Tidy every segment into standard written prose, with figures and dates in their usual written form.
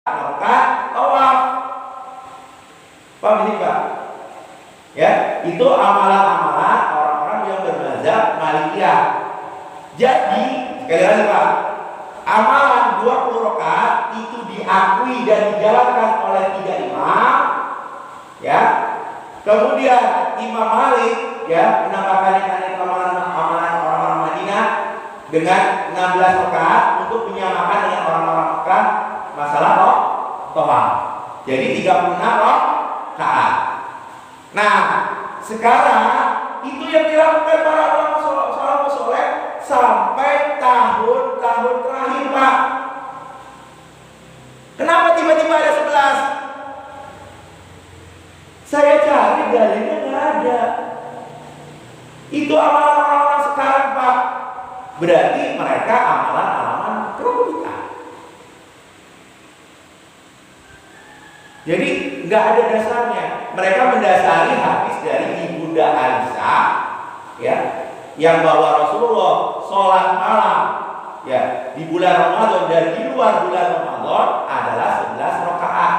melakukan tawaf. Paham ini Pak? Ya, itu amalan-amalan orang-orang yang bermazhab Malikiyah. Jadi, sekali lagi Pak, amalan 20 rakaat itu diakui dan dijalankan oleh 3 imam, ya. Kemudian Imam Malik ya menambahkan amalan orang-orang Madinah dengan 16 rakaat untuk menyamakan dengan orang-orang Mekah masalah tawaf. Jadi 36 rakaat. Nah, sekarang itu yang dilakukan para ulama salafus saleh sampai tahun-tahun terakhir, Pak. Kenapa tiba-tiba ada 11? Saya cari dalilnya nggak ada. Itu amalan orang-orang sekarang, Pak. Berarti mereka amalan-amalan kerugian. Jadi nggak ada dasarnya. Mereka mendasari hadis dari Ibunda Aisyah, ya, yang bahwa Rasulullah sholat malam, ya, di bulan Ramadan dan di luar bulan Ramadan adalah 11 rakaat.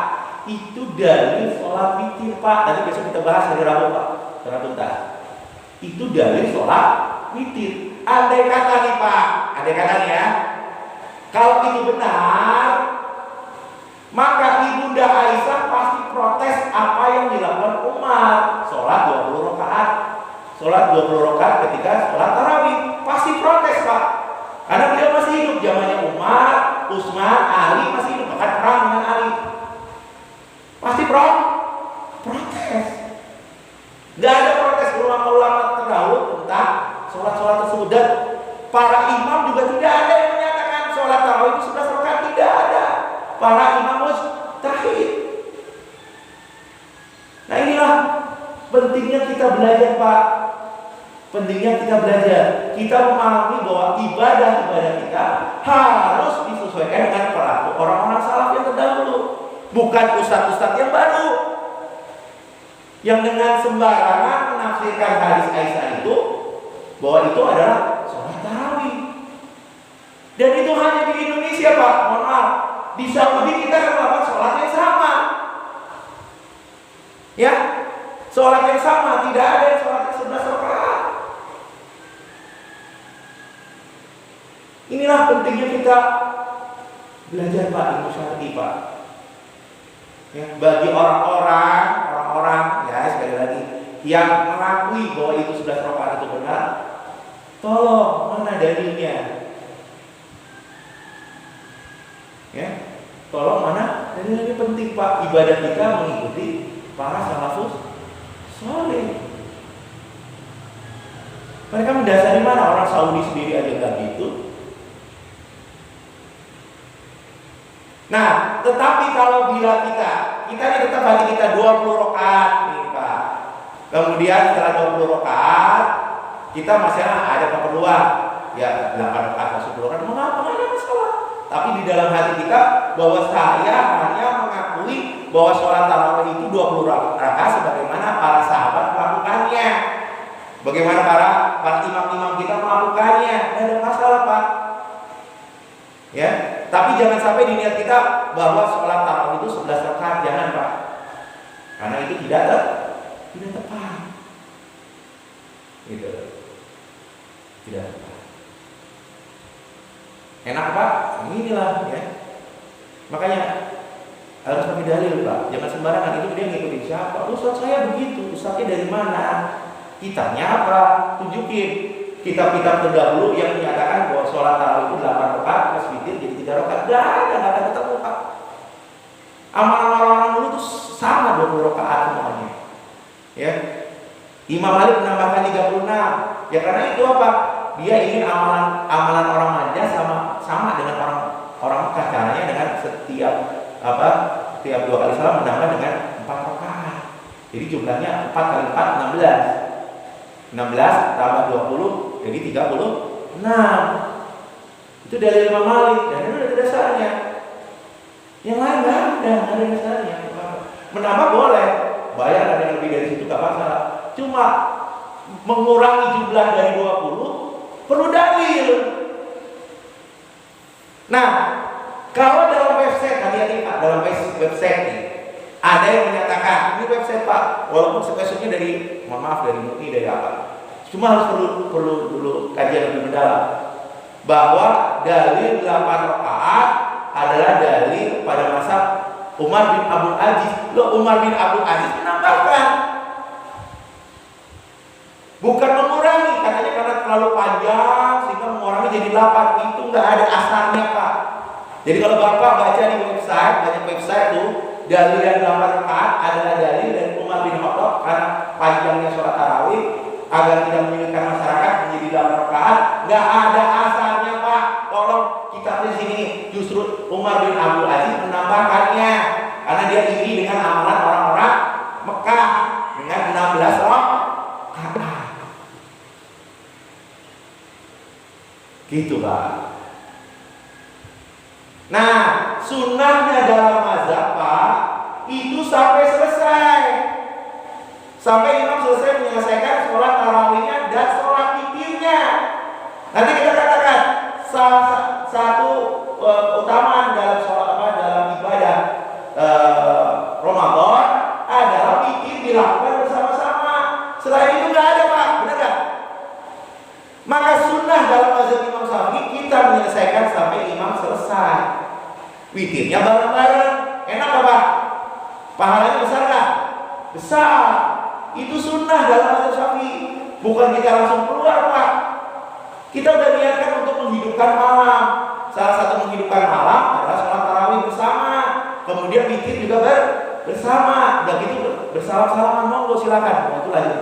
Itu dalil sholat witir, Pak. Nanti besok kita bahas hari Rabu, Pak. Secara tuntas. Itu dalil sholat witir. Andai kata nih, Pak, andai kata nih ya, kalau itu benar, maka Ibunda Aisyah pasti protes apa yang dilakukan Umar. Sholat 20 rakaat. Sholat 20 rakaat ketika sholat tarawih. Pasti protes, Pak. Karena beliau masih hidup zamannya Umar, Utsman, Ali masih hidup, bahkan perang dengan Ali. Pasti protes. Gak ada protes ulama-ulama terdahulu tentang sholat-sholat tersebut. Dan para imam juga tidak ada yang menyatakan sholat tarawih itu 11 rakaat. Tidak ada. Para imam mustahid. Nah, inilah pentingnya kita belajar, Pak. Pentingnya kita belajar. Kita memahami bahwa ibadah kita harus disesuaikan dengan perilaku orang-orang salaf yang terdahulu. Bukan ustadz-ustadz yang baru yang dengan sembarangan menafsirkan hadis Aisyah itu bahwa itu adalah sholat tarawih. Dan itu hanya di Indonesia, Pak. Mohon maaf. Di Saudi kita melakukan sholat yang sama. Ya, sholat yang sama. Tidak ada yang sholat 11 rakaat. Inilah pentingnya kita belajar, Pak, ilmu syar'i, Pak. Ya, bagi orang-orang ya, sekali lagi, yang mengakui bahwa itu 11 rakaat itu benar, tolong mana dalilnya? Ya, tolong mana dalilnya? Penting, Pak. Ibadah kita mengikuti para salafus saleh. Mereka mendasari mana? Orang Saudi sendiri aja nggak gitu. Nah, tetapi kalau bila kita ini tetap hati kita 20 rakaat nih, Pak. Kemudian setelah 20 rakaat kita masih ada keperluan, ya 8 rakaat, 10 rakaat, mengapa nggak ada masalah. Tapi di dalam hati kita bahwa saya hanya mengakui bahwa sholat tarawih itu 20 rakaat sebagaimana para sahabat melakukannya. Bagaimana para imam-imam kita melakukannya, tidak ada masalah, Pak. Ya, tapi jangan sampai di niat kita bahwa sholat tarawih itu 11 rakaat, jangan, Pak. Karena itu tidak tepat. Gitu. Tidak tepat. Enak, Pak? Inilah ya. Makanya harus pakai dalil, Pak. Jangan sembarangan. Itu dia ngikutin siapa? Ustaz saya begitu. Ustaznya dari mana? Kitabnya apa? Tunjukin. Kitab-kitab terdahulu yang menyatakan bahwa sholat tarawih itu 8 rakaat plus witir jadi 3 rakaat. Nggak ada ketemu, Pak. Amalan orang dulu itu sama 20 rakaat semuanya. Ya. Imam Malik menambahkan 36. Ya karena itu apa? Dia ingin amalan orang Madinah sama dengan orang Mekah. Caranya dengan setiap 2 kali salam menambah dengan 4 rakaat. Jadi jumlahnya 4 kali 4 16. 16 tambah 20 jadi 36. Itu dari Imam Malik dan itu ada dasarnya. Yang lain nggak ada dasarnya. Menambah boleh, bayar ada yang lebih dari situ nggak masalah. Cuma mengurangi jumlah dari 20 perlu dalil. Nah, kalau dalam website hati-hati Pak, dalam website ini. Ada yang menyatakan, ini website Pak, walaupun websitenya dari, mohon maaf, dari MUI, dari apa, cuma harus perlu dulu kajian lebih mendalam, bahwa dalil 8 rakaat adalah dalil pada masa Umar bin Abdul Aziz. Loh, Umar bin Abdul Aziz menambahkan, bukan mengurangi, katanya karena terlalu panjang sehingga mengurangi jadi 8. Itu nggak ada asarnya Pak. Jadi kalau Bapak baca di website, banyak website tuh, dalil yang 8 rakaat adalah dalil dari Umar bin Khattab karena panjangnya sholat tarawih agar tidak menyulitkan masyarakat menjadi 8 rakaat. Nggak ada asarnya Pak. Tolong kita di sini, justru Umar bin Abdul Aziz menambahkannya karena dia iri dengan amalan orang-orang Mekah dengan 16 rakaat. Gitu Pak. Nah, sunnahnya dalam mazhab Pak itu sampai selesai, sampai imam selesai menyelesaikan sholat tarawihnya dan sholat witirnya. Nanti kita katakan salah satu utamaan dalam sholat dalam ibadah Ramadan adalah witir dilakukan bersama-sama. Selain itu nggak ada Pak, benar nggak? Maka sunnah dalam mazhab Imam Syafi'i kita menyelesaikan sampai imam selesai. Witirnya bareng-bareng. Enak gak Pak? Pahalanya besar gak? Besar. Itu sunnah dalam mazhab Syafi'i. Bukan kita langsung keluar Pak. Kita udah niatkan untuk menghidupkan malam. Salah satu menghidupkan malam adalah sholat tarawih bersama. Kemudian witir juga bersama. Udah gitu bersalam-salaman, monggo silakan. Itu lanjut.